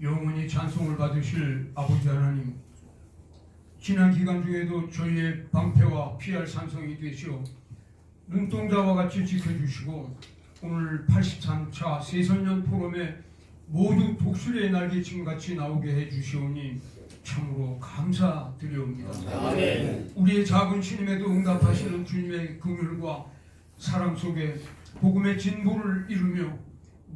영원히 찬송을 받으실 아버지 하나님, 지난 기간 중에도 저희의 방패와 피할 산성이 되시어 눈동자와 같이 지켜주시고 오늘 83차 새선년 포럼에 모두 독수리의 날개침같이 나오게 해주시오니 참으로 감사드리옵니다. 아멘. 우리의 작은 신임에도 응답하시는 주님의 긍휼과 사랑 속에 복음의 진보를 이루며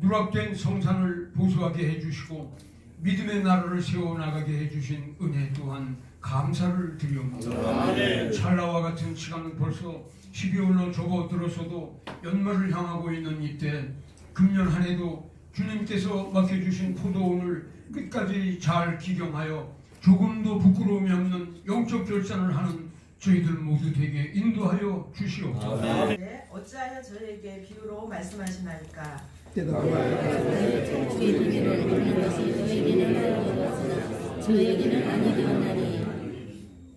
누락된 성산을 보수하게 해주시고 믿음의 나라를 세워나가게 해주신 은혜 또한 감사를 드리옵니다. 아멘. 찰나와 같은 시간은 벌써 12월로 접어들어서도 연말을 향하고 있는 이때 금년 한 해도 주님께서 맡겨주신 포도원을 끝까지 잘 기경하여 조금도 부끄러움이 없는 영적 결산을 하는 저희들 모두 되게 인도하여 주시옵소서. 네, 어찌하여 저에게 비유로 말씀하시나이까? 저에게는 아니 되었나니.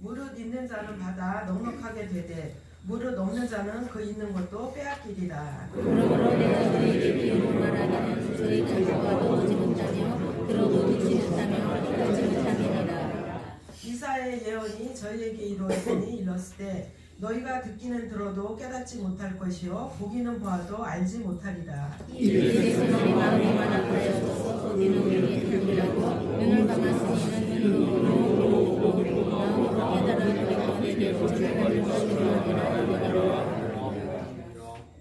무릇 있는 자는 받아 넉넉하게 되되 무릇 없는 자는 그 있는 것도 빼앗기리라. 그러므로 내가 저에게 비유로 말하기는 저희 가져와도 오지 못하며 들어도 듣지 못하며 깨닫지 못함이니라. 이사야의 예언이 저희에게 이루어지니 이렀을 때 너희가 듣기는 들어도 깨닫지 못할 것이요 보기는 보아도 알지 못하리라. 이들의 손이 마음이 완악하여서 거기는 우리의 탐이라고 눈을 감았으니 눈으로 마음으로 깨달아 너희에게 도착하는 것이라.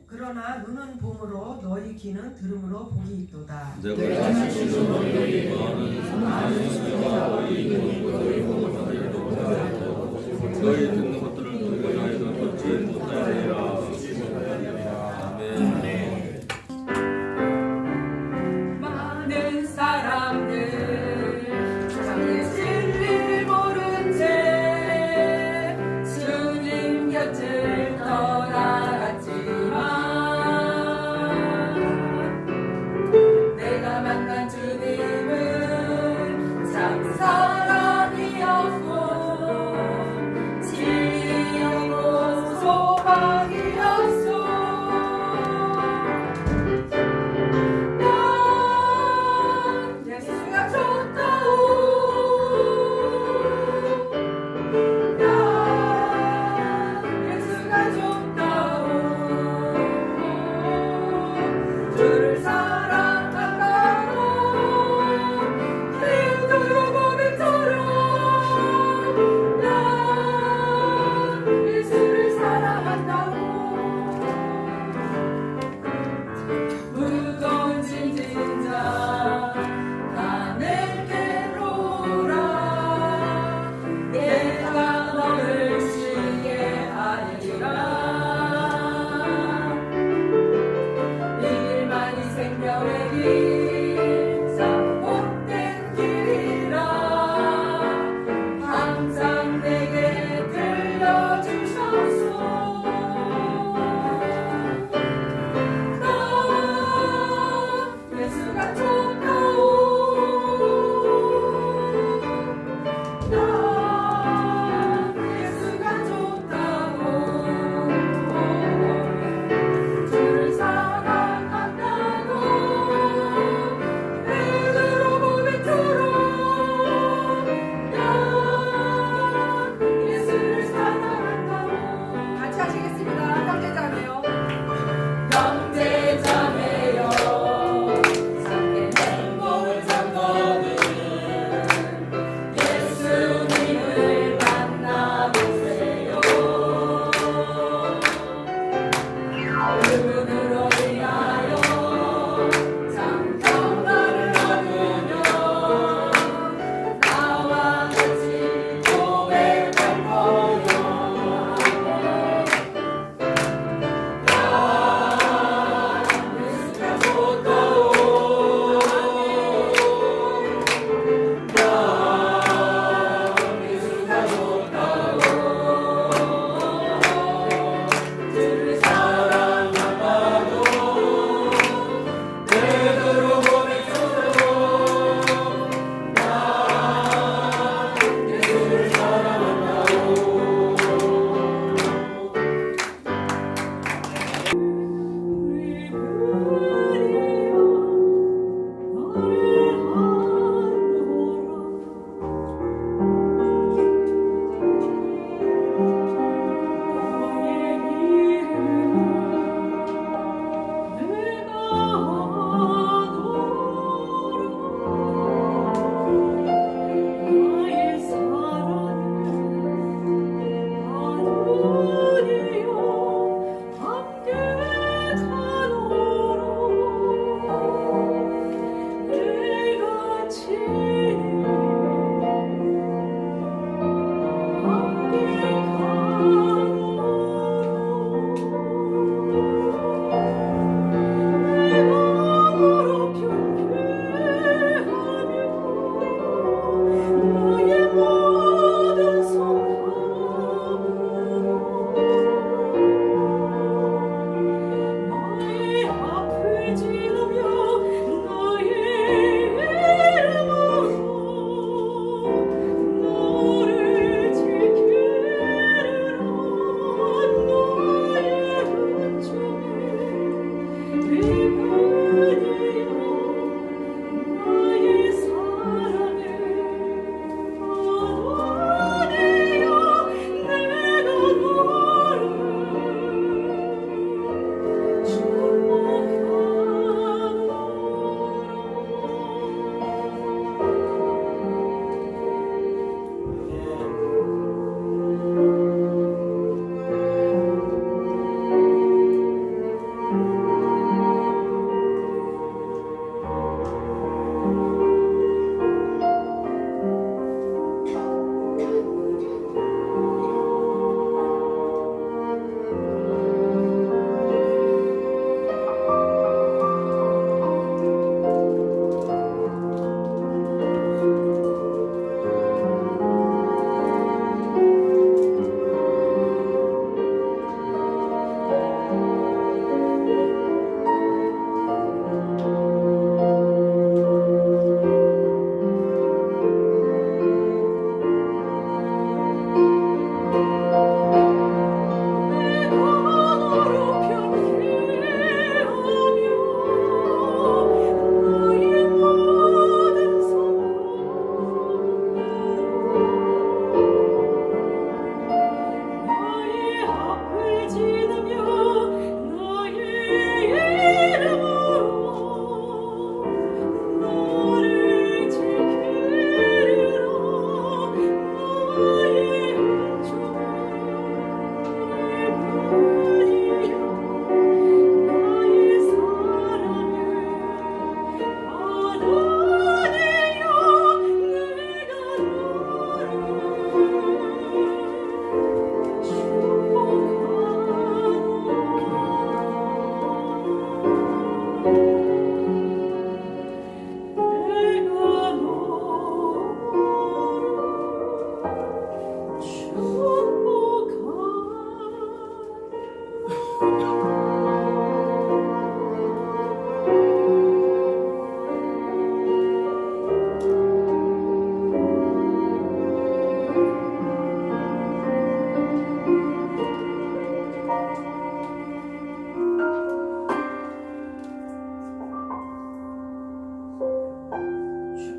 그러나 눈은 봄으로 너희 귀는 들음으로 복이 있도다. 내가 다시는 너희에게 많은 수가 너희 듣는 것을 너희 듣는 것들을 너희가 듣지 못하리라. 아멘. 많은 사람들 장의 진리를 모른 채 주님 곁을 떠나갔지만 내가 만난 주님은 참 사랑이었고 진리였고 소망이었소. 난 예수가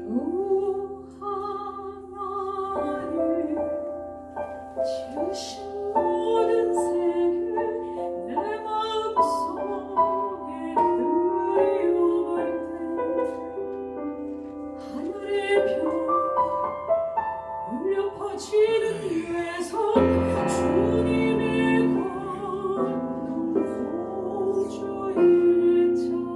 오 하나님 지으신 모든 세계 내 마음속에 그리워볼 때 하늘의 별 울려 퍼지는 외성 주님의 권능 소주의 찬양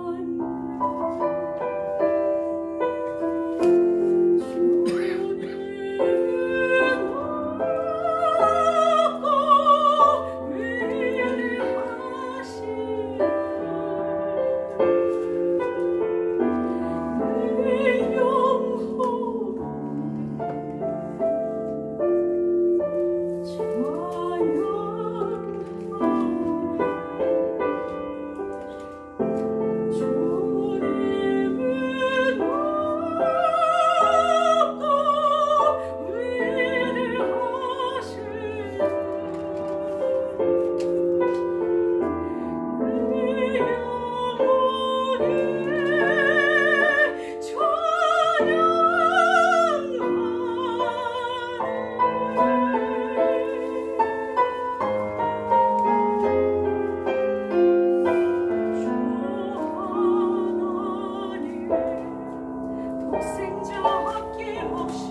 독생자 아낌없이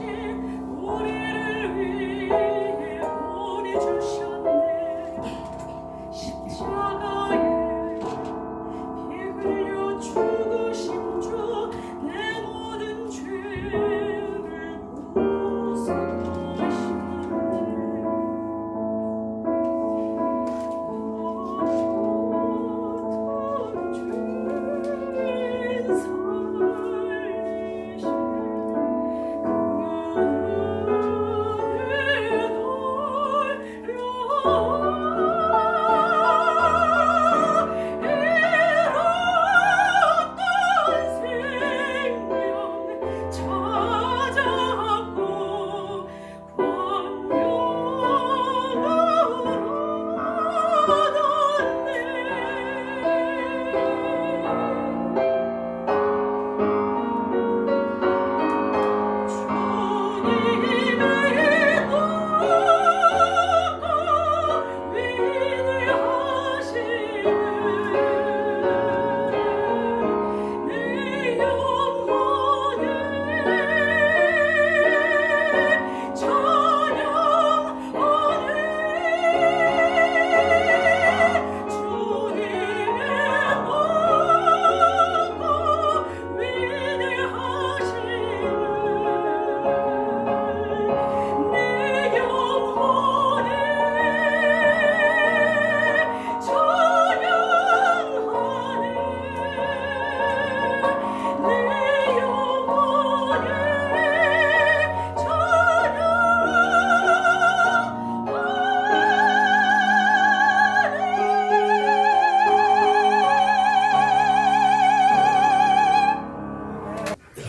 우리를 위해 보내주셨네 십자가에 피 흘려 죽으신 주 내 모든 죄를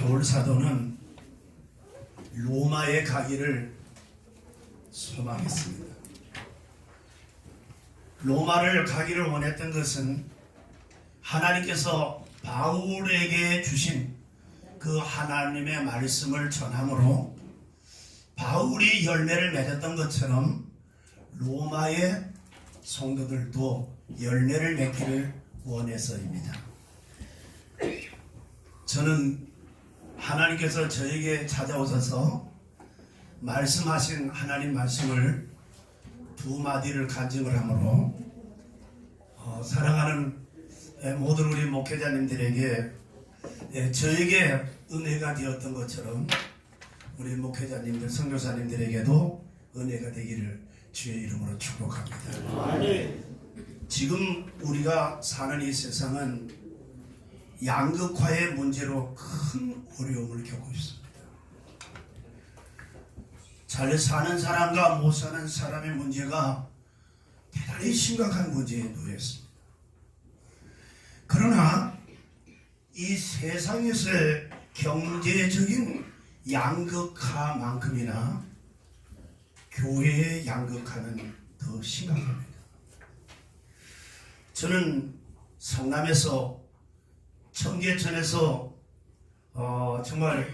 바울 사도는 로마에 가기를 소망했습니다. 로마를 가기를 원했던 것은 하나님께서 바울에게 주신 그 하나님의 말씀을 전함으로 바울이 열매를 맺었던 것처럼 로마의 성도들도 열매를 맺기를 원해서입니다. 저는 하나님께서 저에게 찾아오셔서 말씀하신 하나님 말씀을 두 마디를 간증을 하므로 사랑하는 모든 우리 목회자님들에게 저에게 은혜가 되었던 것처럼 우리 목회자님들, 선교사님들에게도 은혜가 되기를 주의 이름으로 축복합니다. 지금 우리가 사는 이 세상은 양극화의 문제로 큰 어려움을 겪고 있습니다. 잘 사는 사람과 못 사는 사람의 문제가 대단히 심각한 문제에 놓였습니다. 그러나 이 세상에서의 경제적인 양극화만큼이나 교회의 양극화는 더 심각합니다. 저는 성남에서 청계천에서 정말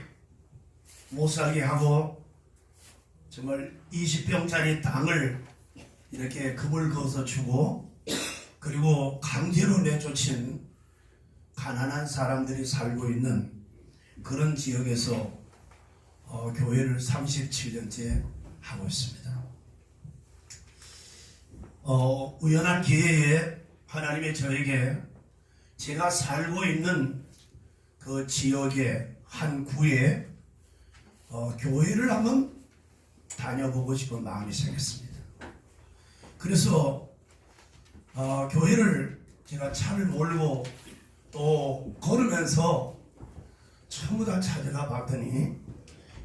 못 살게 하고 정말 20평짜리 땅을 이렇게 금을 그어서 주고 그리고 강제로 내쫓은 가난한 사람들이 살고 있는 그런 지역에서 교회를 37년째 하고 있습니다. 우연한 기회에 하나님이 저에게 제가 살고 있는 그 지역의 한 구에 교회를 한번 다녀보고 싶은 마음이 생겼습니다. 그래서 교회를 제가 차를 몰고 또 걸으면서 전부 다 찾아가 봤더니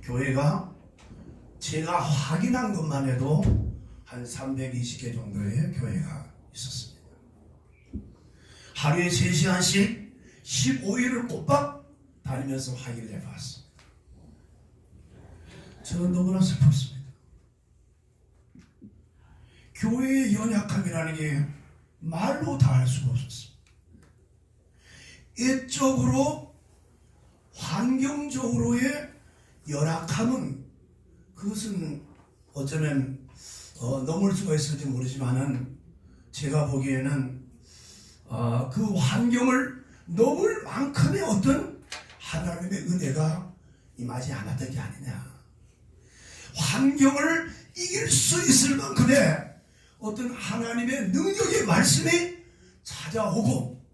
교회가 제가 확인한 것만 해도 한 320개 정도의 교회가 있었습니다. 하루에 3시간씩 15일을 꼬박 다니면서 확인을 해봤습니다. 저는 너무나 슬펐습니다. 교회의 연약함이라는 게 말로 다 할 수가 없었습니다. 애적으로 환경적으로의 열악함은 그것은 어쩌면 넘을 수가 있을지 모르지만은 제가 보기에는 그 환경을 넘을 만큼의 어떤 하나님의 은혜가 임하지 않았던 게 아니냐. 환경을 이길 수 있을 만큼의 어떤 하나님의 능력의 말씀이 찾아오고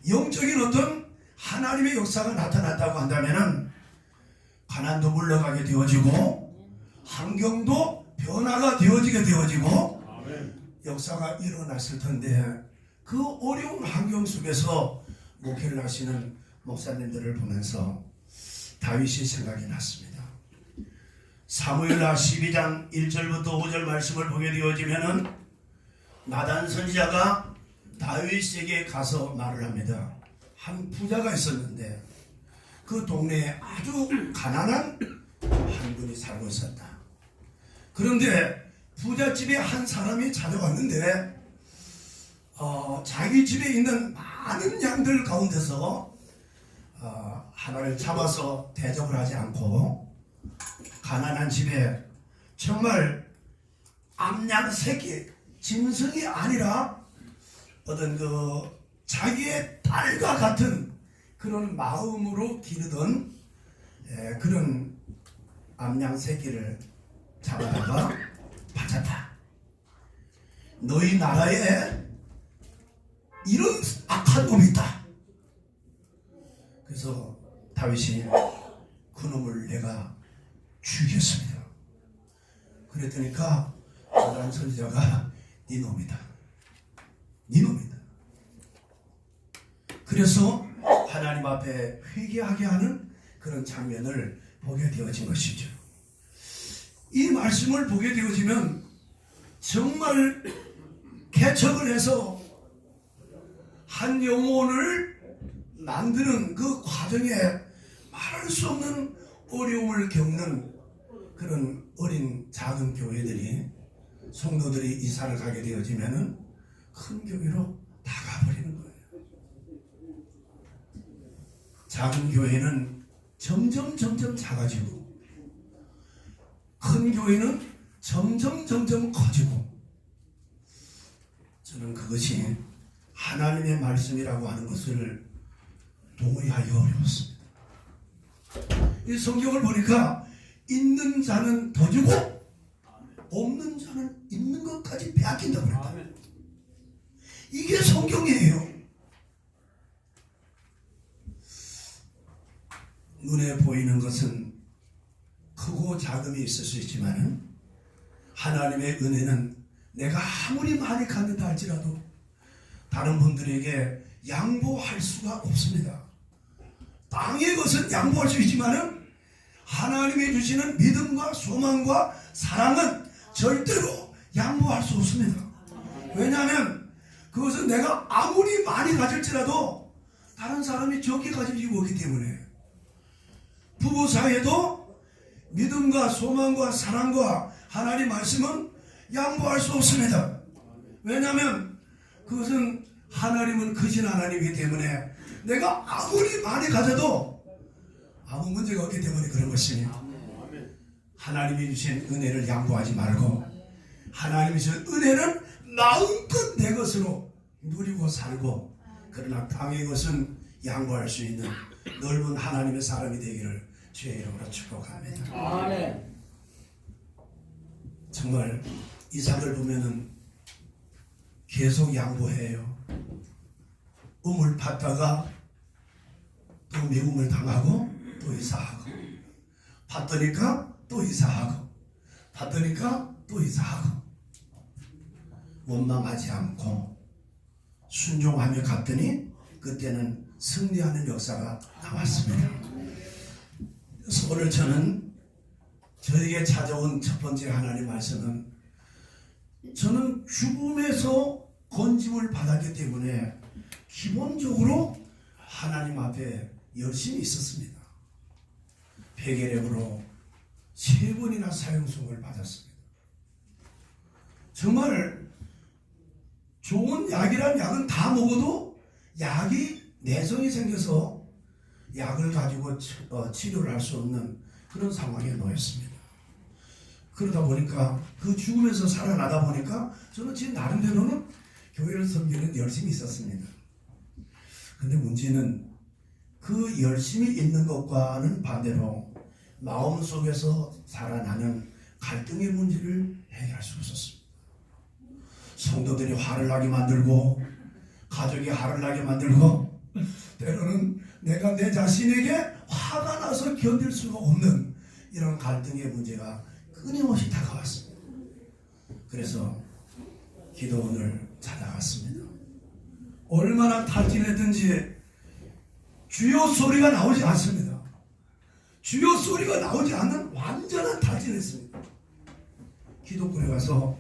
영적인 어떤 하나님의 역사가 나타났다고 한다면은 가난도 물러가게 되어지고 환경도 변화가 되어지게 되어지고 역사가 일어났을 텐데 그 어려운 환경 속에서 목회를 하시는 목사님들을 보면서 다윗이 생각이 났습니다. 사무엘하 12장 1절부터 5절 말씀을 보게 되어지면은 나단 선지자가 다윗에게 가서 말을 합니다. 한 부자가 있었는데 그 동네에 아주 가난한 한 분이 살고 있었다. 그런데 부잣집에 한 사람이 찾아왔는데 자기 집에 있는 많은 양들 가운데서 하나를 잡아서 대접을 하지 않고 가난한 집에 정말 암양 새끼 짐승이 아니라 어떤 그 자기의 딸과 같은 그런 마음으로 기르던 그런 암양 새끼를 잡아다가 바쳤다. 너희 나라에 이런 악한 놈이 있다. 그래서 다윗이 그놈을 내가 죽였습니다. 그랬더니까 나단 선지자가 네 놈이다. 네 놈이다. 그래서 하나님 앞에 회개하게 하는 그런 장면을 보게 되어진 것이죠. 이 말씀을 보게 되어지면 정말 개척을 해서 한 영혼을 만드는 그 과정에 말할 수 없는 어려움을 겪는 그런 어린 작은 교회들이 성도들이 이사를 가게 되어지면은 큰 교회로 다 가버리는 거예요. 작은 교회는 점점 작아지고 큰 교회는 점점 커지고 저는 그것이 하나님의 말씀이라고 하는 것을 동의하기 어려웠습니다. 이 성경을 보니까 있는 자는 더 주고 없는 자는 있는 것까지 빼앗긴다고 그랬다. 이게 성경이에요. 눈에 보이는 것은 크고 작음이 있을 수 있지만 하나님의 은혜는 내가 아무리 많이 갖는다 할지라도 다른 분들에게 양보할 수가 없습니다. 땅의 것은 양보할 수 있지만 하나님이 주시는 믿음과 소망과 사랑은 절대로 양보할 수 없습니다. 왜냐하면 그것은 내가 아무리 많이 가질지라도 다른 사람이 적게 가지고 오기 때문에 부부 사이에도 믿음과 소망과 사랑과 하나님 말씀은 양보할 수 없습니다. 왜냐하면 그것은 하나님은 크신 하나님이기 때문에 내가 아무리 많이 가져도 아무 문제가 없기 때문에 그런 것입니다. 하나님이 주신 은혜를 양보하지 말고 하나님이 주신 은혜는 마음껏 내 것으로 누리고 살고, 그러나 땅의 것은 양보할 수 있는 넓은 하나님의 사람이 되기를 주의 이름으로 축복합니다. 아멘. 정말 이삭을 보면은 계속 양보해요. 음을 팠다가 또 미움을 당하고 또 이사하고, 팠더니까 또 이사하고, 팠더니까 또 이사하고, 원망하지 않고 순종하며 갔더니 그때는 승리하는 역사가 나왔습니다. 그래서 오늘 저는 저에게 찾아온 첫 번째 하나님 말씀은, 저는 죽음에서 건짐을 받았기 때문에 기본적으로 하나님 앞에 열심히 있었습니다. 폐결핵으로 3번이나 사형수를 받았습니다. 정말 좋은 약이란 약은 다 먹어도 약이 내성이 생겨서 약을 가지고 치료를 할 수 없는 그런 상황에 놓였습니다. 그러다 보니까 그 죽음에서 살아나다 보니까 저는 제 나름대로는 교회를 섬기는 열심히 있었습니다. 근데 문제는 그 열심히 있는 것과는 반대로 마음속에서 살아나는 갈등의 문제를 해결할 수 없었습니다. 성도들이 화를 나게 만들고, 가족이 화를 나게 만들고, 때로는 내가 내 자신에게 화가 나서 견딜 수가 없는 이런 갈등의 문제가 끊임없이 다가왔습니다. 그래서 기도원을 찾아갔습니다. 얼마나 탈진했든지 주여 소리가 나오지 않습니다. 주여 소리가 나오지 않는 완전한 탈진했습니다. 기도원에 가서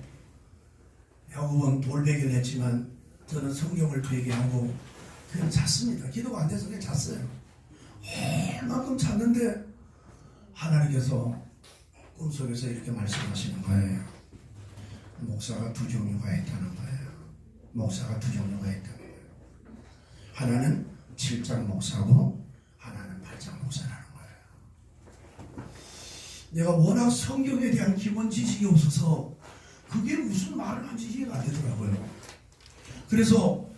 여러 번 돌베개를 했지만 저는 성경을 베개하고 그냥 잤습니다. 기도가 안 돼서 그냥 잤어요. 얼마큼 잤는데 하나님께서 꿈속에서 이렇게 말씀하시는 거예요. 목사가 두 종류가 있다는 거예요. 목사가 두 종류가 있다는 거예요. 하나는 7장 목사고 하나는 8장 목사라는 거예요. 내가 워낙 성경에 대한 기본 지식이 없어서 그게 무슨 말을 하는지 이해가 안 되더라고요. 그래서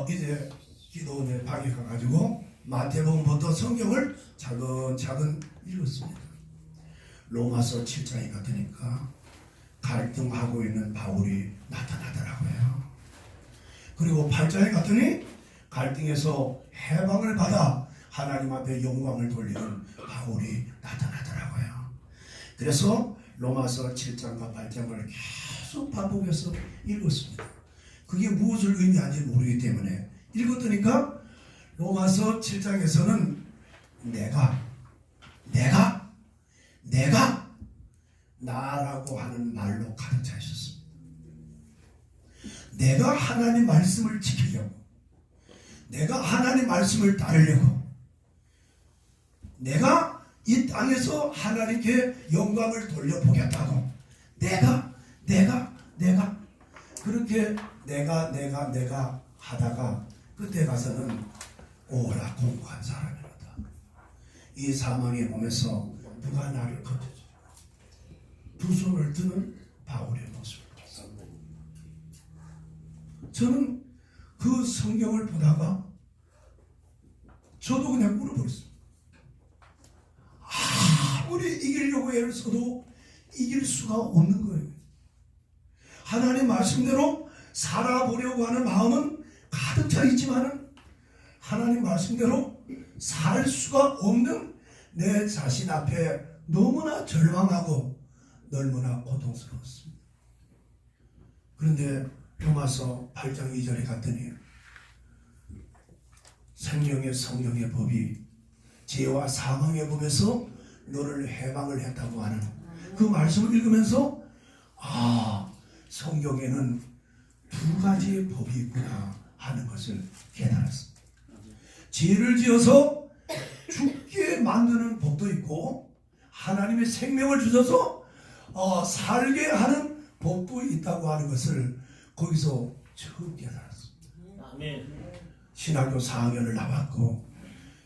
이제 기도원에 방에 가가지고 마태복음부터 성경을 차근차근 읽었습니다. 로마서 7장에 갔더니까 갈등하고 있는 바울이 나타나더라고요. 그리고 8장에 갔더니 갈등에서 해방을 받아 하나님 앞에 영광을 돌리는 바울이 나타나더라고요. 그래서 로마서 7장과 8장을 계속 반복해서 읽었습니다. 그게 무엇을 의미하는지 모르기 때문에 읽었더니까 로마서 7장에서는 내가 나라고 하는 말로 가득 차 있었습니다. 내가 하나님 말씀을 지키려고, 내가 하나님 말씀을 따르려고, 내가 이 땅에서 하나님께 영광을 돌려보겠다고, 내가 그렇게 내가 하다가 그때 가서는 오라 공고한 사람이로다. 이 사망의 몸에서 누가 나를 건져주라. 두 손을 드는 바울의 모습을 봤습니다. 저는 그 성경을 보다가 저도 그냥 울어버렸습니다. 아무리 이기려고 애를 써도 이길 수가 없는 거예요. 하나님 말씀대로 살아보려고 하는 마음은 가득 차 있지만은 하나님 말씀대로 살 수가 없는 내 자신 앞에 너무나 절망하고 너무나 고통스러웠습니다. 그런데 로마서 8장 2절에 갔더니 생명의 성령의 법이 죄와 사망의 법에서 너를 해방을 했다고 하는 그 말씀을 읽으면서 성경에는 두 가지의 법이 있구나 하는 것을 깨달았습니다. 죄를 지어서 죽게 만드는 법도 있고 하나님의 생명을 주셔서 살게 하는 법도 있다고 하는 것을 거기서 처음 깨달았습니다. 아멘. 신학교 4학년을 나왔고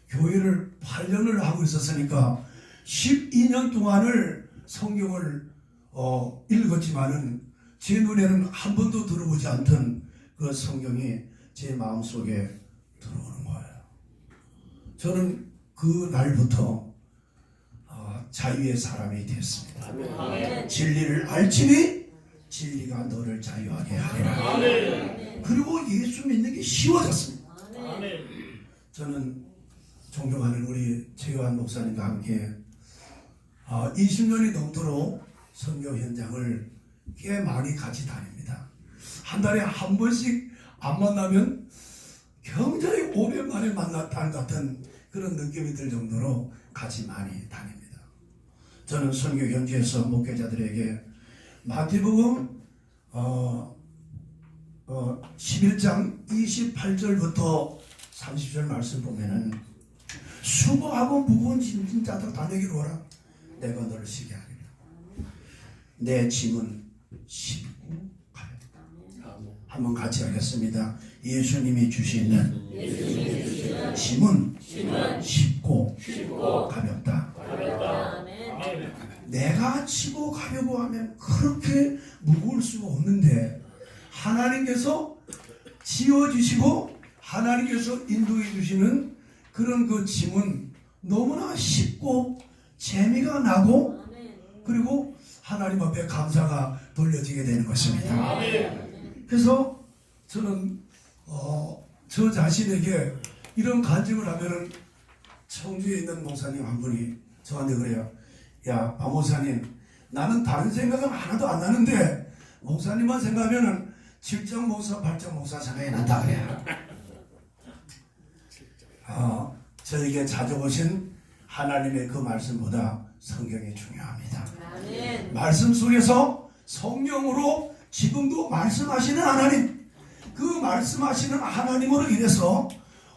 교회를 8년을 하고 있었으니까 12년 동안을 성경을 읽었지만은 제 눈에는 한 번도 들어보지 않던 그 성경이 제 마음속에 들어오는 거예요. 저는 그 날부터 자유의 사람이 됐습니다. 진리를 알지니 진리가 너를 자유하게 하리라. 그리고 예수 믿는 게 쉬워졌습니다. 저는 존경하는 우리 최요한 목사님과 함께 20년이 넘도록 선교 현장을 꽤 많이 같이 다닙니다. 한 달에 한 번씩 안 만나면 굉장히 오랜만에 만났다는 같은 그런 느낌이 들 정도로 같이 많이 다닙니다. 저는 선교 현지에서 목회자들에게 마태복음 11장 28절부터 30절 말씀 보면은 수고하고 무거운 짐진 자들 다 내게로 오라. 내가 너를 쉬게 하리라. 내 짐은 쉽고 가볍다. 한번 같이 하겠습니다. 예수님이 주시는 짐은 쉽고 가볍다. 내가 지고 가려고 하면 그렇게 무거울 수가 없는데 하나님께서 지어주시고 하나님께서 인도해 주시는 그런 그 짐은 너무나 쉽고 재미가 나고 그리고 하나님 앞에 감사가 돌려지게 되는 것입니다. 그래서 저는 저 자신에게 이런 간증을 하면은 청주에 있는 목사님 한 분이 저한테 그래요. 야, 박 목사님, 나는 다른 생각은 하나도 안 나는데 목사님만 생각하면은 7장 목사, 8장 목사 생각이 난다 그래요. 저에게 찾아오신 하나님의 그 말씀보다 성경이 중요합니다. 말씀 속에서 성령으로 지금도 말씀하시는 하나님, 그 말씀하시는 하나님으로 인해서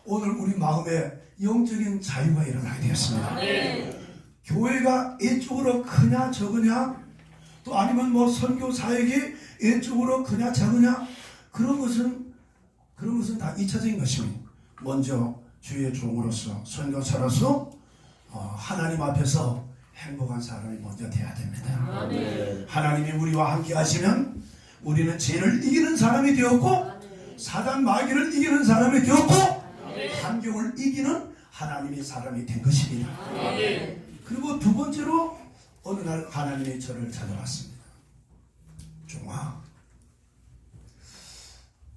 오늘 우리 마음에 영적인 자유가 일어나게 되었습니다. 교회가 이쪽으로 크냐 적으냐 또 아니면 뭐 선교 사역이 이쪽으로 크냐 적으냐 그런 것은 다 2차적인 것입니다. 먼저 주의 종으로서 선교사로서 하나님 앞에서 행복한 사람이 먼저 돼야 됩니다. 하나님이 우리와 함께 하시면 우리는 죄를 이기는 사람이 되었고 사단 마귀를 이기는 사람이 되었고 환경을 이기는 하나님의 사람이 된 것입니다. 그리고 두 번째로 어느 날 하나님이 저를 찾아왔습니다. 종아,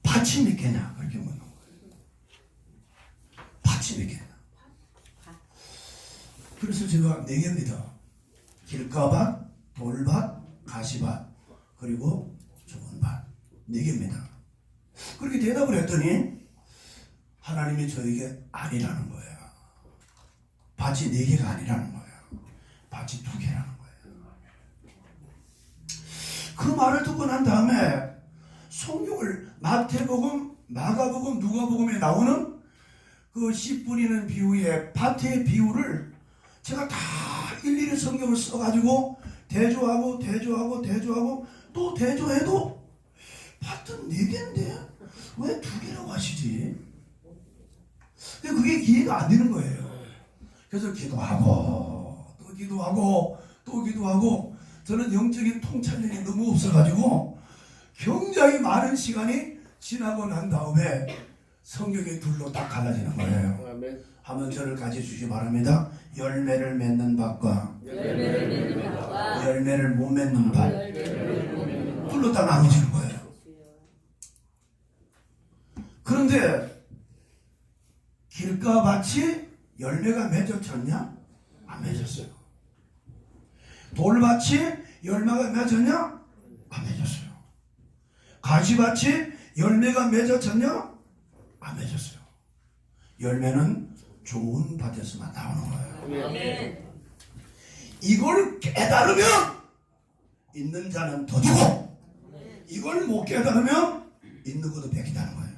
밭이 몇 개냐? 그렇게 묻는 거예요. 밭이 몇 개냐? 그래서 제가 4개입니다. 길가밭, 돌밭, 가시밭, 그리고 좁은 밭. 4개입니다. 그렇게 대답을 했더니 하나님이 저에게 아니라는 거예요. 밭이 4개가 아니라는 거예요. 밭이 2개라는 거예요. 그 말을 듣고 난 다음에 성경을 마태복음, 마가복음, 누가복음에 나오는 그 씨 뿌리는 비유의 밭의 비유를 제가 다 일일이 성경을 써가지고 대조하고 또 대조해도 밭은 4개인데 왜 2개라고 하시지? 근데 그게 이해가 안 되는 거예요. 그래서 기도하고 또 기도하고 저는 영적인 통찰력이 너무 없어가지고 굉장히 많은 시간이 지나고 난 다음에 성경이 둘로 딱 갈라지는 거예요. 한번 저를 가져주시기 바랍니다. 열매를 맺는 밭과 열매를 못 맺는 밭 둘로 딱 나눠지는 거예요. 그런데 길가밭이 열매가 맺어졌냐? 안 맺었어요. 돌밭이 열매가 맺었냐? 안 맺었어요. 가시밭이 열매가 맺어졌냐? 안 맺었어요. 열매는 좋은 밭에서만 나오는 거예요. 이걸 깨달으면 있는 자는 더 주고 이걸 못 깨달으면 있는 것도 뺏긴다는 거예요.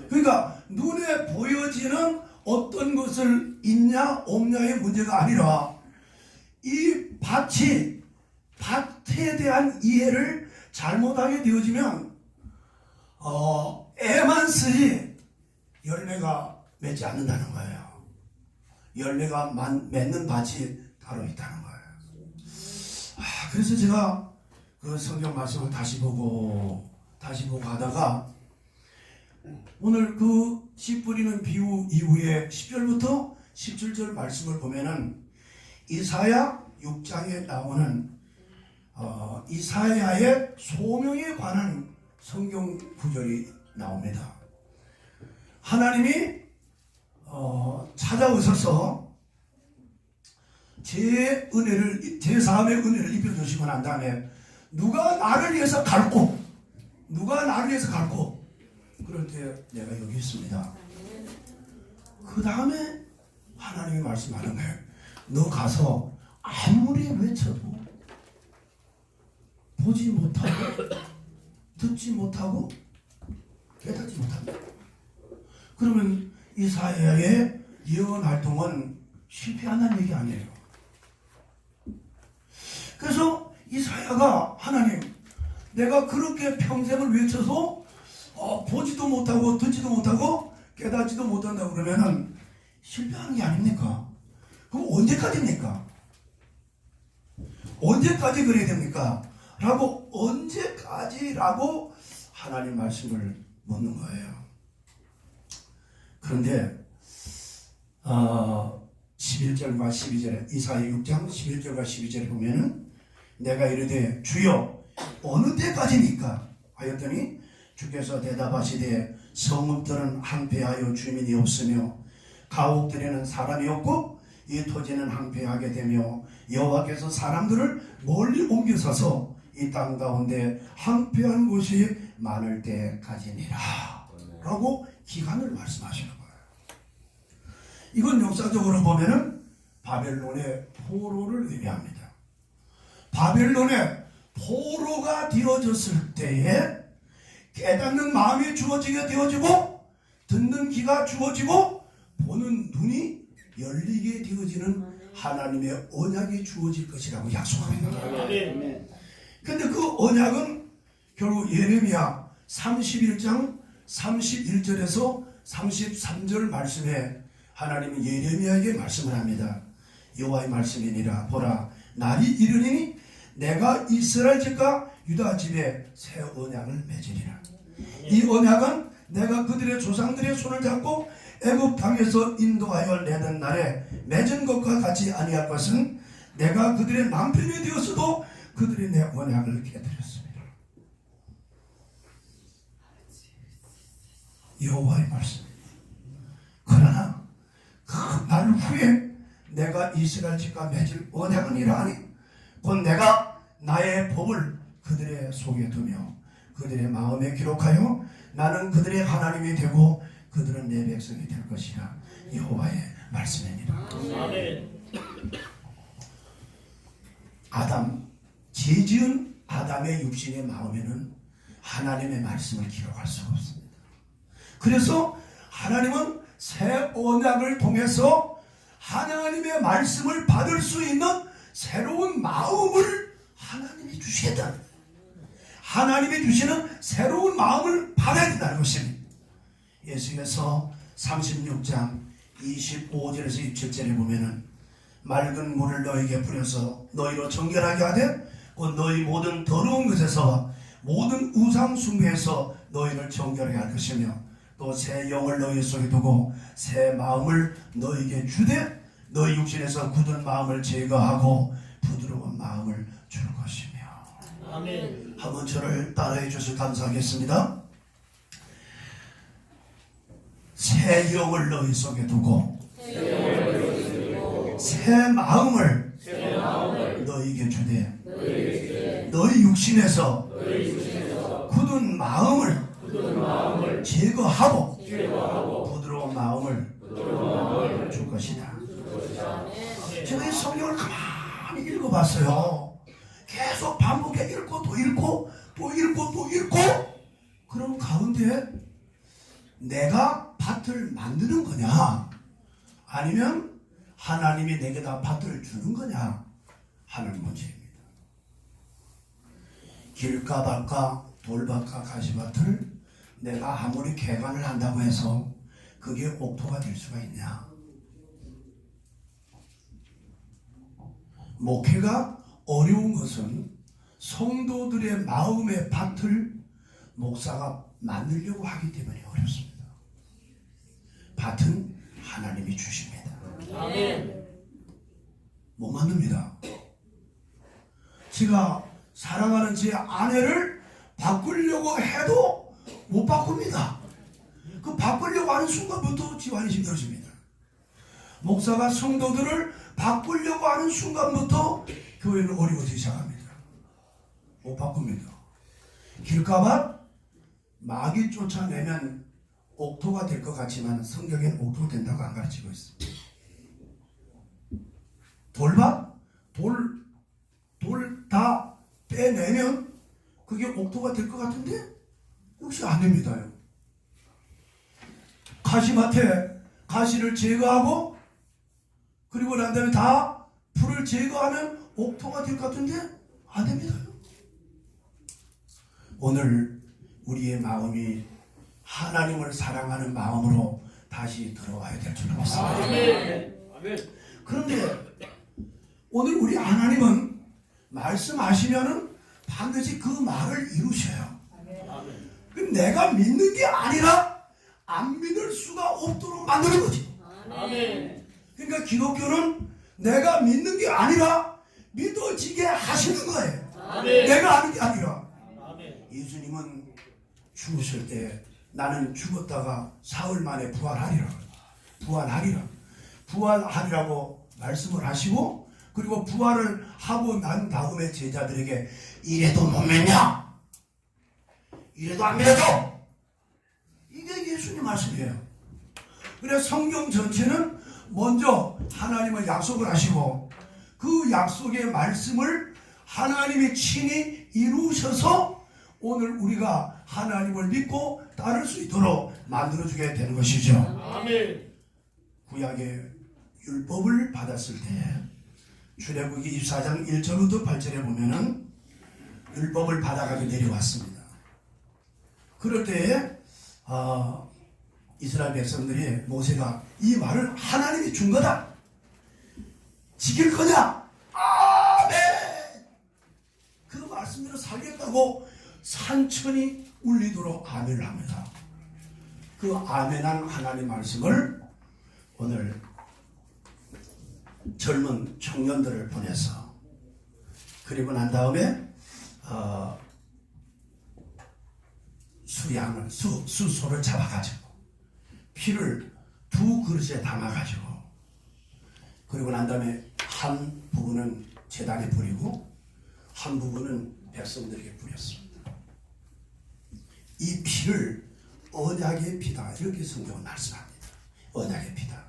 그러니까 눈에 보여지는 어떤 것을 있냐 없냐의 문제가 아니라 이 밭에 대한 이해를 잘못하게 되어지면 애만 쓰지 열매가 맺지 않는다는 거예요. 열매가 맺는 밭이 따로 있다는 거예요. 그래서 제가 그 성경 말씀을 다시 보고 하다가 오늘 그 씨 뿌리는 비유 이후에 10절부터 17절 말씀을 보면은 이사야 6장에 나오는 이사야의 소명에 관한 성경 구절이 나옵니다. 하나님이 찾아오셔서 제 사함의 은혜를 입혀주시고 난 다음에 누가 나를 위해서 갈고 그럴 때 내가 여기 있습니다. 그 다음에 하나님이 말씀하는 거예요. 너 가서 아무리 외쳐도 보지 못하고 듣지 못하고 깨닫지 못한다. 그러면 이사야의 예언 활동은 실패한다는 얘기 아니에요. 그래서 이사야가 하나님, 내가 그렇게 평생을 외쳐서 보지도 못하고 듣지도 못하고 깨닫지도 못한다 그러면은 실패하는 게 아닙니까? 그럼 언제까지입니까? 언제까지 그래야 됩니까? 라고 언제까지라고 하나님 말씀을 묻는 거예요. 그런데 11절과 12절에 이사야 6장 11절과 12절에 보면은 내가 이르되 주여 어느 때까지니까 하였더니 주께서 대답하시되 성읍들은 항폐하여 주민이 없으며 가옥들에는 사람이 없고 이 토지는 항폐하게 되며 여호와께서 사람들을 멀리 옮겨서서 이 땅 가운데 항폐한 곳이 많을 때까지니라 라고 기간을 말씀하시는 거예요. 이건 역사적으로 보면은 바벨론의 포로를 의미합니다. 바벨론의 포로가 되어졌을 때에 깨닫는 마음이 주어지게 되어지고 듣는 귀가 주어지고 보는 눈이 열리게 되어지는 하나님의 언약이 주어질 것이라고 약속합니다. 그런데 그 언약은 결국 예레미야 31장 31절에서 33절 말씀에 하나님은 예레미야에게 말씀을 합니다. 여호와의 말씀이니라 보라 날이 이르리니 내가 이스라엘 집과 유다 집에 새 언약을 맺으리라. 이 언약은 내가 그들의 조상들의 손을 잡고 애굽 땅에서 인도하여 내던 날에 맺은 것과 같이 아니할 것은 내가 그들의 남편이 되었어도 그들이 내 언약을 깨뜨렸습니다. 여호와의 말씀. 그러나 그 날 후에 내가 이스라엘 집과 맺을 언약은 이러하니 곧 내가 나의 법을 그들의 속에 두며 그들의 마음에 기록하여 나는 그들의 하나님이 되고 그들은 내 백성이 될 것이라. 여호와의 말씀입니다. 죄지은 아담의 육신의 마음에는 하나님의 말씀을 기록할 수가 없습니다. 그래서 하나님은 새 언약을 통해서 하나님의 말씀을 받을 수 있는 새로운 마음을 하나님이 주시겠다. 하나님이 주시는 새로운 마음을 받아야 된다는 것입니다. 예수께서 36장 25절에서 27절에 보면은 맑은 물을 너희에게 뿌려서 너희로 정결하게 하되 곧 너희 모든 더러운 것에서 모든 우상 숭배에서 너희를 정결하게 할 것이며 또 새 영을 너희 속에 두고 새 마음을 너희에게 주되 너희 육신에서 굳은 마음을 제거하고 부드러운 마음을 줄 것이며. 아멘. 한번 저를 따라해 주셔서 감사하겠습니다. 새 영을 너희 속에 두고 새 마음을 너희에게 주되 너희 육신에서 굳은 마음을 제거하고 부드러운 마음을 줄 것이다. 제가 이 성경을 가만히 읽어봤어요. 계속 반복해 읽고 또 읽고 또 읽고 또 읽고 그런 가운데 내가 밭을 만드는 거냐 아니면 하나님이 내게다 밭을 주는 거냐 하는 문제입니다. 길가 밭과 돌밭과 가시밭을 내가 아무리 개간을 한다고 해서 그게 옥토가 될 수가 있냐? 목회가 어려운 것은 성도들의 마음의 밭을 목사가 만들려고 하기 때문에 어렵습니다. 밭은 하나님이 주십니다. 못 만듭니다. 제가 사랑하는 제 아내를 바꾸려고 해도 못 바꿉니다. 그 바꾸려고 하는 순간부터 집안이 힘들어집니다. 목사가 성도들을 바꾸려고 하는 순간부터 교회는 어려워지기 시작합니다. 못 바꿉니다. 길가밭 마귀 쫓아내면 옥토가 될 것 같지만 성경에는 옥토가 된다고 안 가르치고 있습니다. 돌밭 돌 다 빼내면 그게 옥토가 될 것 같은데 역시 안 됩니다. 가시밭에 가시를 제거하고 그리고 난 다음에 다 풀을 제거하면 옥토가 될 것 같은데 안 됩니다. 오늘 우리의 마음이 하나님을 사랑하는 마음으로 다시 들어와야 될 줄 믿습니다. 그런데 오늘 우리 하나님은 말씀하시면은 반드시 그 말을 이루셔요. 그럼 내가 믿는 게 아니라 안 믿을 수가 없도록 만드는 거지. 그러니까 기독교는 내가 믿는 게 아니라 믿어지게 하시는 거예요. 내가 아는 게 아니라. 예수님은 죽으실 때 나는 죽었다가 사흘 만에 부활하리라고 말씀을 하시고, 그리고 부활을 하고 난 다음에 제자들에게 이래도 못 믿냐? 이래도 안 믿어줘? 이게 예수님 말씀이에요. 그래서 성경 전체는 먼저 하나님을 약속을 하시고 그 약속의 말씀을 하나님이 친히 이루셔서 오늘 우리가 하나님을 믿고 따를 수 있도록 만들어주게 되는 것이죠. 아멘. 구약의 율법을 받았을 때 출애굽기 24장 1절부터 8절에 보면은 율법을 받아가게 내려왔습니다. 그럴 때에 이스라엘 백성들이 모세가 이 말을 하나님이 준 거다, 지킬 거냐? 아멘! 그 말씀대로 살겠다고 산천이 울리도록 아멘을 합니다. 그 아멘한 하나님의 말씀을 오늘 젊은 청년들을 보내서 그리고 난 다음에 수소를 잡아가지고 피를 2그릇에 담아가지고 그리고 난 다음에 한 부분은 제단에 뿌리고 한 부분은 백성들에게 뿌렸습니다. 이 피를 언약의 피다, 이렇게 성경은 말씀합니다. 언약의 피다.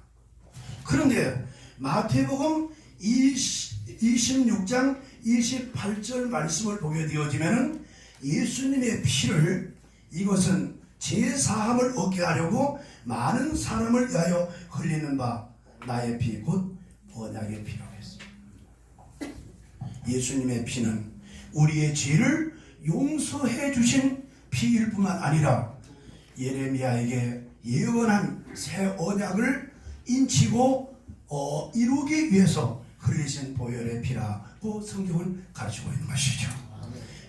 그런데 마태복음 26장 28절 말씀을 보게 되어지면은 예수님의 피를 이것은 제사함을 얻게 하려고 많은 사람을 위하여 흘리는 바 나의 피 곧 언약의 피라고 했습니다. 예수님의 피는 우리의 죄를 용서해 주신 피일 뿐만 아니라 예레미야에게 예언한 새 언약을 인치고 이루기 위해서 흘리신 보혈의 피라고 성경은 가르치고 있는 것이죠.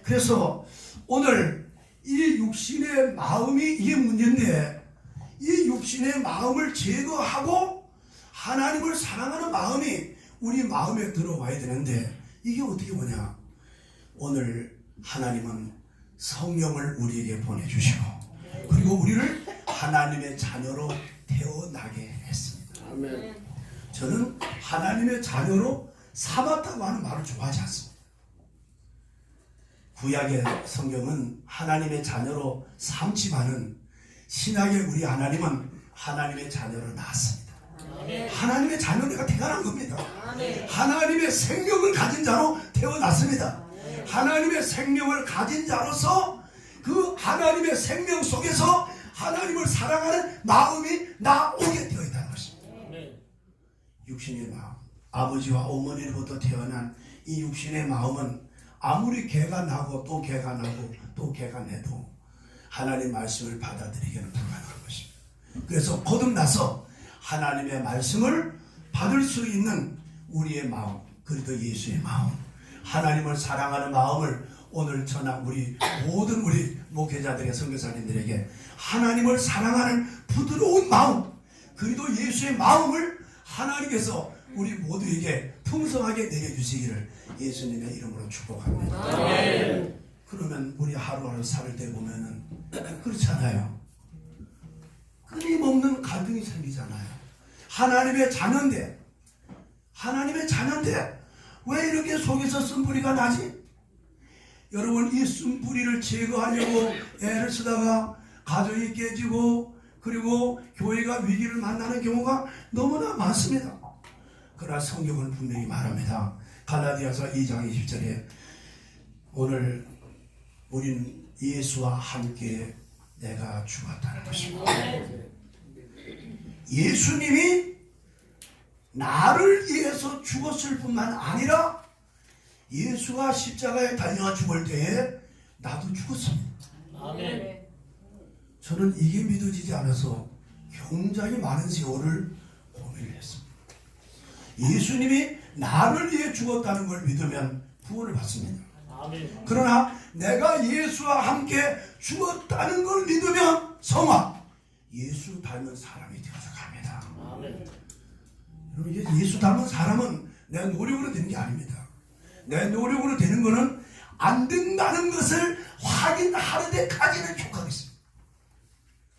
그래서 오늘 이 육신의 마음이 이게 문제인데, 이 육신의 마음을 제거하고 하나님을 사랑하는 마음이 우리 마음에 들어와야 되는데 이게 어떻게 오냐? 오늘 하나님은 성령을 우리에게 보내주시고 그리고 우리를 하나님의 자녀로 태어나게 했습니다. 아멘. 저는 하나님의 자녀로 삼았다고 하는 말을 좋아하지 않습니다. 구약의 성경은 하나님의 자녀로 삼지만은 신약의 우리 하나님은 하나님의 자녀로 낳았습니다. 하나님의 자녀로 내가 태어난 겁니다. 하나님의 생명을 가진 자로 태어났습니다. 하나님의 생명을 가진 자로서 그 하나님의 생명 속에서 하나님을 사랑하는 마음이 나오게 되어 있다는 것입니다. 육신의 마음, 아버지와 어머니로부터 태어난 이 육신의 마음은 아무리 개가 나고 또 개가 나고 또 개가 내도 하나님의 말씀을 받아들이기는 불가능한 것입니다. 그래서 거듭나서 하나님의 말씀을 받을 수 있는 우리의 마음, 그리고 예수의 마음, 하나님을 사랑하는 마음을 오늘 전한 우리 모든 우리 목회자들의 선교사님들에게 하나님을 사랑하는 부드러운 마음, 그리도 예수의 마음을 하나님께서 우리 모두에게 풍성하게 내려주시기를 예수님의 이름으로 축복합니다. 그러면 우리 하루하루 살을 때 보면은 그렇잖아요. 끊임없는 갈등이 생기잖아요. 하나님의 자녀인데 왜 이렇게 속에서 쓴뿌리가 나지? 여러분, 이 쓴뿌리를 제거하려고 애를 쓰다가 가정이 깨지고 그리고 교회가 위기를 만나는 경우가 너무나 많습니다. 그러나 성경은 분명히 말합니다. 갈라디아서 2장 20절에 오늘 우린 예수와 함께 내가 죽었다는 것입니다. 예수님이 나를 위해서 죽었을 뿐만 아니라 예수가 십자가에 달려 죽을 때에 나도 죽었습니다. 아멘. 저는 이게 믿어지지 않아서 굉장히 많은 세월을 고민을 했습니다. 예수님이 나를 위해 죽었다는 걸 믿으면 구원을 받습니다. 아멘. 그러나 내가 예수와 함께 죽었다는 걸 믿으면 성화, 예수 닮은 사람이 되어서 갑니다. 아멘. 여러분, 이게 예수 닮은 사람은 내 노력으로 되는 게 아닙니다. 내 노력으로 되는 것은 안 된다는 것을 확인하는 데까지는 족하겠습니다.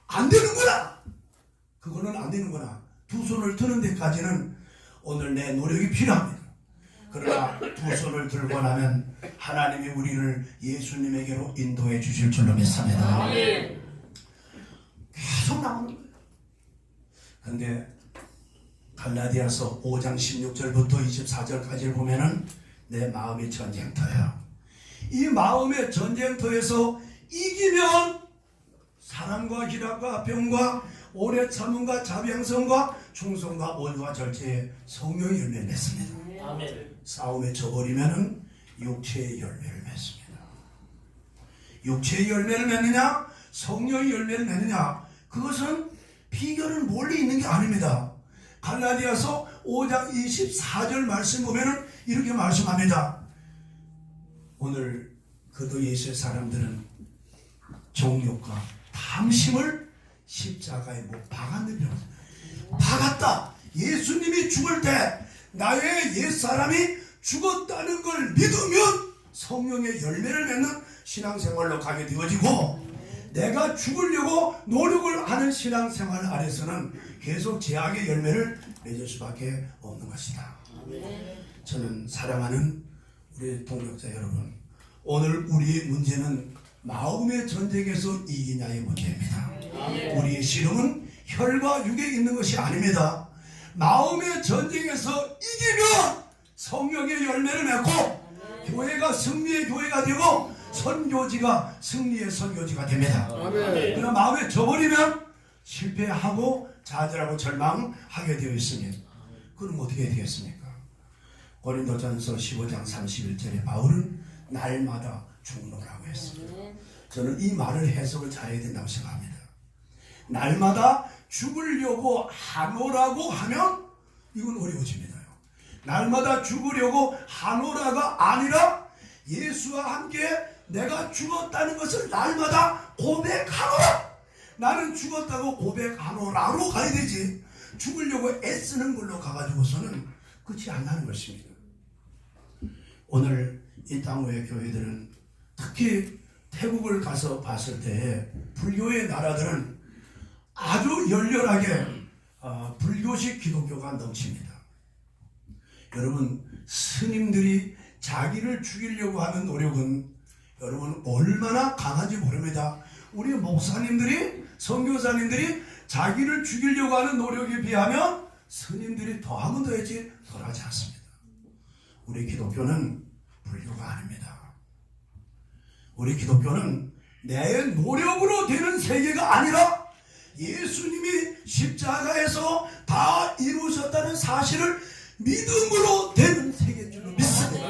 안 되는구나! 그거는 안 되는구나. 두 손을 드는 데까지는 오늘 내 노력이 필요합니다. 그러나 두 손을 들고 나면 하나님이 우리를 예수님에게로 인도해 주실 줄로 믿습니다. 계속 나오는 거예요. 근데 갈라디아서 5장 16절부터 24절까지를 보면은 내 마음의 전쟁터예요. 이 마음의 전쟁터에서 이기면 사랑과 희락과 병과 오래 참음과 자비양성과 충성과 온유와 절제의 성령의 열매를 맺습니다. 아멘. 싸움에 져버리면은 육체의 열매를 맺습니다. 육체의 열매를 맺느냐 성령의 열매를 맺느냐, 그것은 비결은 멀리 있는 게 아닙니다. 갈라디아서 5장 24절 말씀 보면은 이렇게 말씀합니다. 오늘 그도 예수의 사람들은 정욕과 탐심을 십자가에 못 박았느냐. 박았다. 예수님이 죽을 때 나의 옛사람이 죽었다는 걸 믿으면 성령의 열매를 맺는 신앙생활로 가게 되어지고, 내가 죽으려고 노력을 하는 신앙생활 안에서는 계속 죄악의 열매를 맺을 수밖에 없는 것이다. 저는 사랑하는 우리 동역자 여러분, 오늘 우리의 문제는 마음의 전쟁에서 이기냐의 문제입니다. 우리의 씨름은 혈과 육에 있는 것이 아닙니다. 마음의 전쟁에서 이기면 성령의 열매를 맺고 교회가 승리의 교회가 되고 선교지가 승리의 선교지가 됩니다. 그러나 마음에 져버리면 실패하고 좌절하고 절망하게 되어 있으니 그럼 어떻게 되겠습니까? 고린도전서 15장 31절에 바울은 날마다 죽노라고 했습니다. 저는 이 말을 해석을 잘해야 된다고 생각합니다. 날마다 죽으려고 하노라고 하면 이건 어려워집니다. 날마다 죽으려고 하노라가 아니라 예수와 함께 내가 죽었다는 것을 날마다 고백하노라. 나는 죽었다고 고백하노라로 가야 되지, 죽으려고 애쓰는 걸로 가가지고서는 끝이 안 나는 것입니다. 오늘 이 땅의 교회들은 특히 태국을 가서 봤을 때 불교의 나라들은 아주 열렬하게 불교식 기독교가 넘칩니다. 여러분, 스님들이 자기를 죽이려고 하는 노력은 여러분 얼마나 강한지 모릅니다. 우리 목사님들이, 선교사님들이 자기를 죽이려고 하는 노력에 비하면 스님들이 더하면 더했지 덜하지 않습니다. 우리 기독교는 불교가 아닙니다. 우리 기독교는 내 노력으로 되는 세계가 아니라 예수님이 십자가에서 다 이루셨다는 사실을 믿음으로 되는 세계인 줄 믿습니다.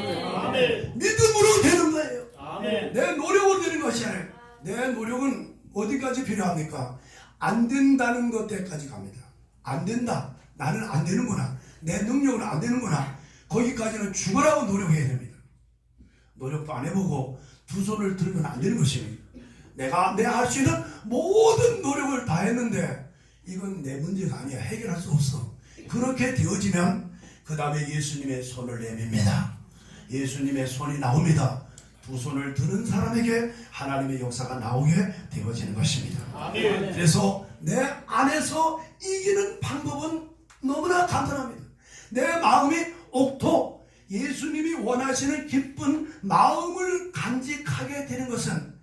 아멘. 믿음으로 되는 거예요. 아멘. 내 노력으로 되는 것이 아니에요. 내 노력은 어디까지 필요합니까? 안 된다는 것 때까지 갑니다. 안 된다. 나는 안 되는구나. 내 능력으로 안 되는구나. 거기까지는 죽으라고 노력해야 됩니다. 노력도 안 해보고 두 손을 들면 안 되는 것입니다. 내가 할 수 있는 모든 노력을 다 했는데 이건 내 문제가 아니야. 해결할 수 없어. 그렇게 되어지면 그 다음에 예수님의 손을 내밉니다. 예수님의 손이 나옵니다. 두 손을 드는 사람에게 하나님의 역사가 나오게 되어지는 것입니다. 그래서 내 안에서 이기는 방법은 너무나 간단합니다. 내 마음이 옥토 예수님이 원하시는 기쁜 마음을 간직하게 되는 것은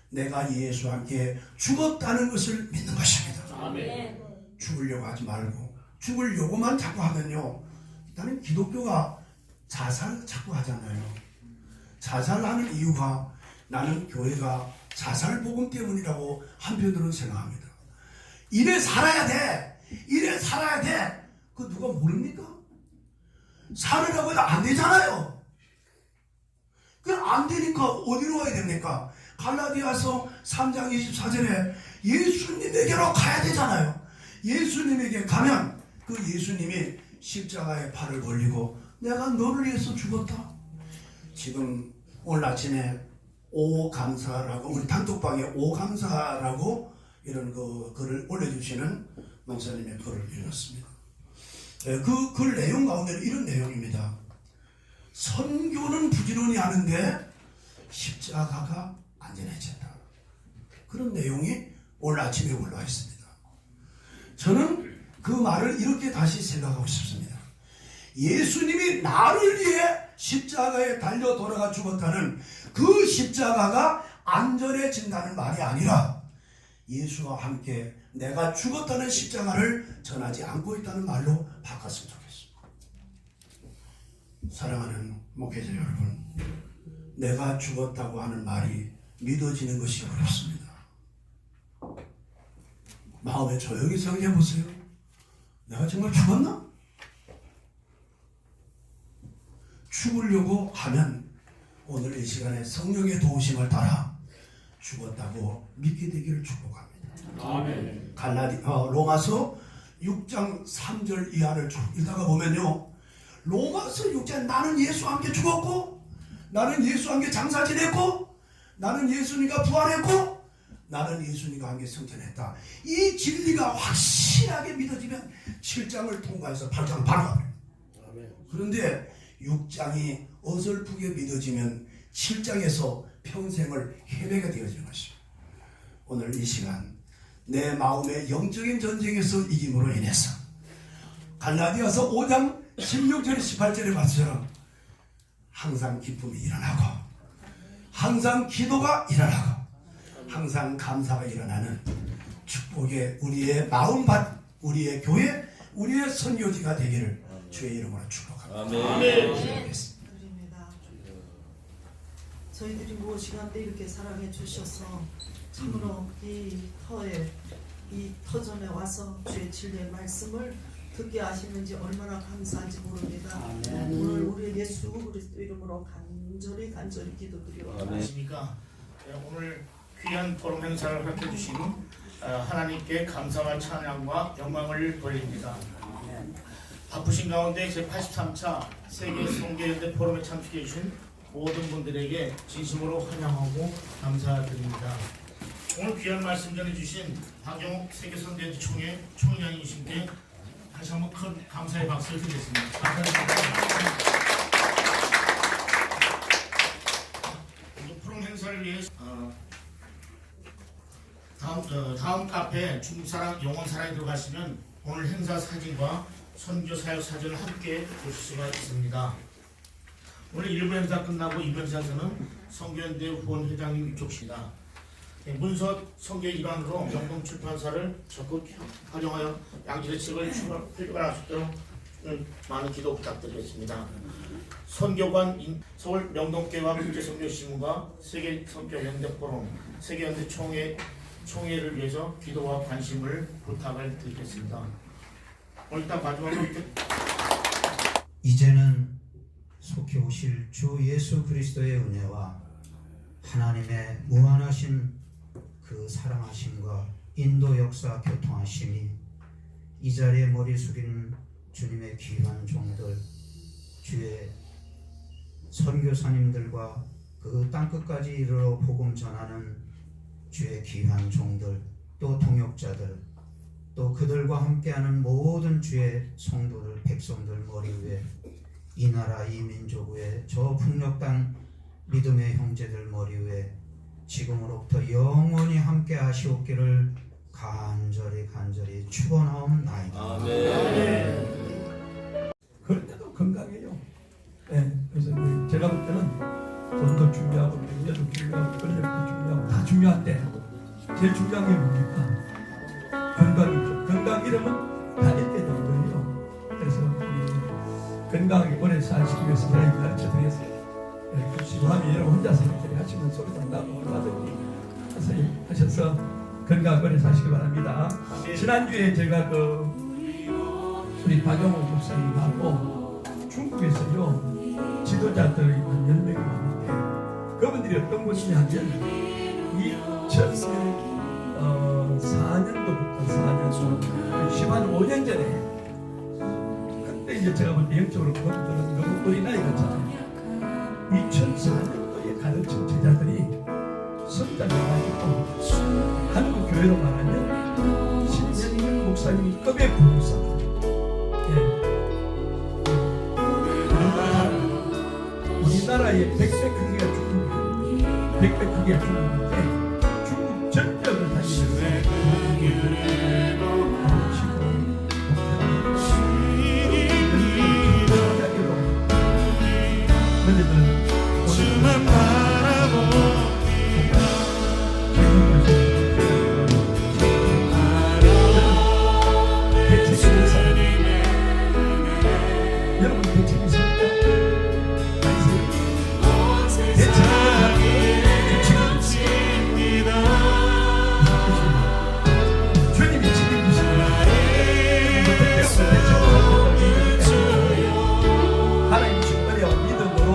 내가 예수와 함께 죽었다는 것을 믿는 것입니다. 죽으려고 하지 말고 죽으려고만 자꾸 하면요, 일단은 기독교가 자살 자꾸 하잖아요. 자살하는 이유가 나는 교회가 자살 복음 때문이라고 한편으로는 생각합니다. 이래 살아야 돼. 이래 살아야 돼. 그 누가 모릅니까? 살으라고 해도 안 되잖아요. 그 안 되니까 어디로 가야 됩니까? 갈라디아서 3장 24절에 예수님에게로 가야 되잖아요. 예수님에게 가면 그 예수님이 십자가에 발을 걸리고 내가 너를 위해서 죽었다. 지금 오늘 아침에 오감사라고 우리 단톡방에 오감사라고 이런 그 글을 올려주시는 목사님의 글을 읽었습니다. 그 글 내용 가운데는 이런 내용입니다. 선교는 부지런히 하는데 십자가가 안전해진다. 그런 내용이 오늘 아침에 올라와 있습니다. 저는 그 말을 이렇게 다시 생각하고 싶습니다. 예수님이 나를 위해 십자가에 달려 돌아가 죽었다는 그 십자가가 안전해진다는 말이 아니라 예수와 함께 내가 죽었다는 십자가를 전하지 않고 있다는 말로 바꿨으면 좋겠습니다. 사랑하는 목회자 여러분, 내가 죽었다고 하는 말이 믿어지는 것이 어렵습니다. 마음에 조용히 생각해 보세요. 내가 정말 죽었나? 죽으려고 하면 오늘 이 시간에 성령의 도우심을 따라 죽었다고 믿게 되기를 축복합니다. 아멘. 로마서 6장 3절 이하를 쭉 읽다가 보면요, 로마서 6장 나는 예수와 함께 죽었고, 나는 예수와 함께 장사 지냈고, 나는 예수님과 부활했고, 나는 예수님과 함께 승천했다. 이 진리가 확실하게 믿어지면 7장을 통과해서 8장을 바로 가요. 그런데 6장이 어설프게 믿어지면 7장에서 평생을 헤매게 되어지는 것입니다. 오늘 이 시간 내 마음의 영적인 전쟁에서 이김으로 인해서 갈라디아서 5장 16절 18절의 말씀처럼 항상 기쁨이 일어나고 항상 기도가 일어나고 항상 감사가 일어나는 축복의 우리의 마음밭, 우리의 교회, 우리의 선교지가 되기를 주의 이름으로 축복합니다. 아멘. 드립니다. 저희들이 무엇이간데 이렇게 사랑해 주셔서 참으로 이 터에 이 터전에 와서 주의 진리의 말씀을 듣게 하시는지 얼마나 감사한지 모릅니다. 오늘 우리 예수 그리스도 이름으로 간절히 기도드리옵니다. 안녕하십니까. 오늘 귀한 포럼 행사를 허락해 주신 하나님께 감사와 찬양과 영광을 돌립니다. 바쁘신 가운데 제83차 세계 성교연대 포럼에 참석해 주신 모든 분들에게 진심으로 환영하고 감사드립니다. 오늘 귀한 말씀 전해주신 박영욱 세계성교연대 총회 총회장님이신께 다시 한번 큰 감사의 박수를 드리겠습니다. 감사합니다. 포럼 행사를 위해 다음 카페 중국사랑 영원사랑에 들어가시면 오늘 행사 사진과 선교사역 사진을 함께 보실 수가 있습니다. 오늘 1부 행사 끝나고 2부 행사에서는 성교연대 후원회장님 이쪽입니다. 문서 성교의 일환으로 명동출판사를 적극 활용하여 양질의 책을 출간할 수 있도록 많은 기도 부탁드리겠습니다. 선교관 서울 명동교회와 국제선교신문과 세계선교연대 포럼, 세계연대 총회를 위해서 기도와 관심을 부탁을 드리겠습니다. 오늘 일단 마지막으로 이제는 속히 오실 주 예수 그리스도의 은혜와 하나님의 무한하신 그 사랑하심과 인도 역사 교통하심이 이 자리에 머리 숙이는 주님의 귀한 종들, 주의 선교사님들과 그 땅끝까지 이르러 복음 전하는 주의 귀한 종들, 또 동역자들, 또 그들과 함께하는 모든 주의 성도들, 백성들 머리 위에, 이 나라 이 민족 위에, 저 북녘 땅 믿음의 형제들 머리 위에 지금으로부터 영원히 함께 하시옵기를 간절히 축원하옵나이다. 아멘. 그럴 때도 건강해요. 네, 그래서 제가 볼 때는 돈도 중요하고 명예도 중요하고 권력도 중요하고 다 중요한데 제일 중요한 게 뭡니까? 건강이죠. 건강 잃으면 다 잃게 되는 거예요. 그래서 건강하게 오래 사시기 위해서 제가 가르쳐 드렸어요. 그 시간이 여러분 혼자서 이렇게 하시는 소리도 안 나고 얼마든지 선생님 하셔서 건강 오래 사시기 바랍니다. 지난주에 제가 우리 박영호 목사님하고 중국에서요 지도자들이 한 10명이 왔는데 그분들이 어떤 분이냐 하면 2004년도부터 10한 5년 전에 그때 이제 제가 볼 때 영적으로 그분들은 너무 어린아이 같잖아요. 2004년도에 가르친 제자들이 성장해가지고 한국 교회로 말하면 신현익 목사님이 급의 부목사. 우리나라의 100배 크기가 중국이에요. 100배 크기가 중국인데 중국 전역을 다니면서 주만 바라보 여러분 대책이 있습니까? 주님이 책임지십니다. 하나님 충분히 믿음으로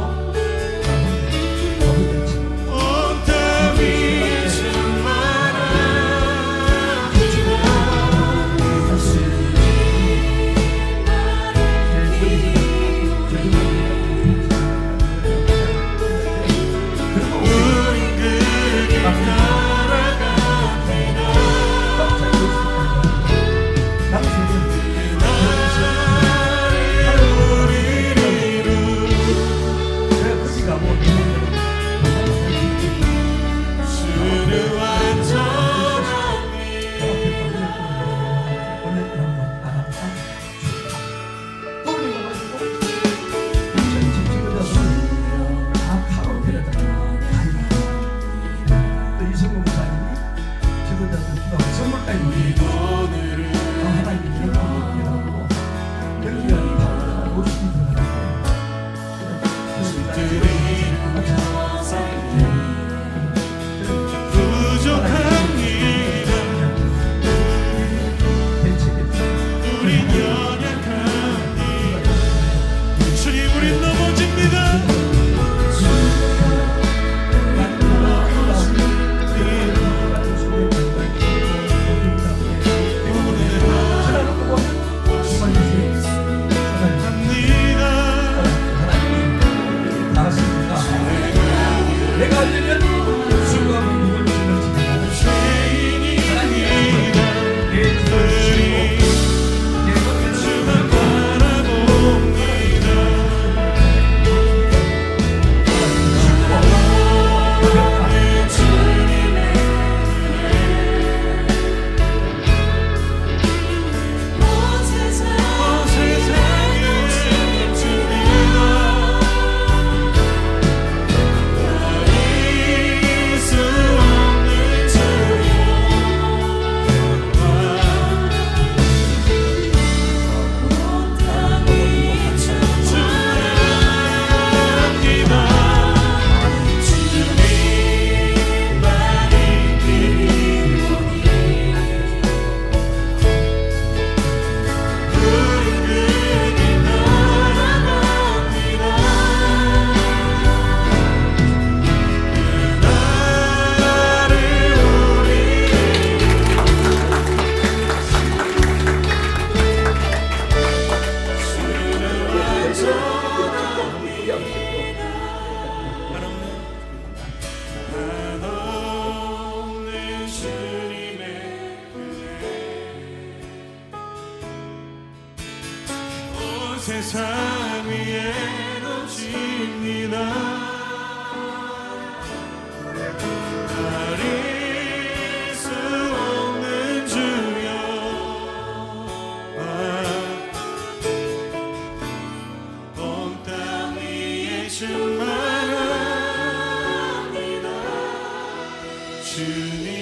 내가 세상 위에 넘칩니다. 가릴 수 없는 주여 온 땅 위에 충만합니다. 주님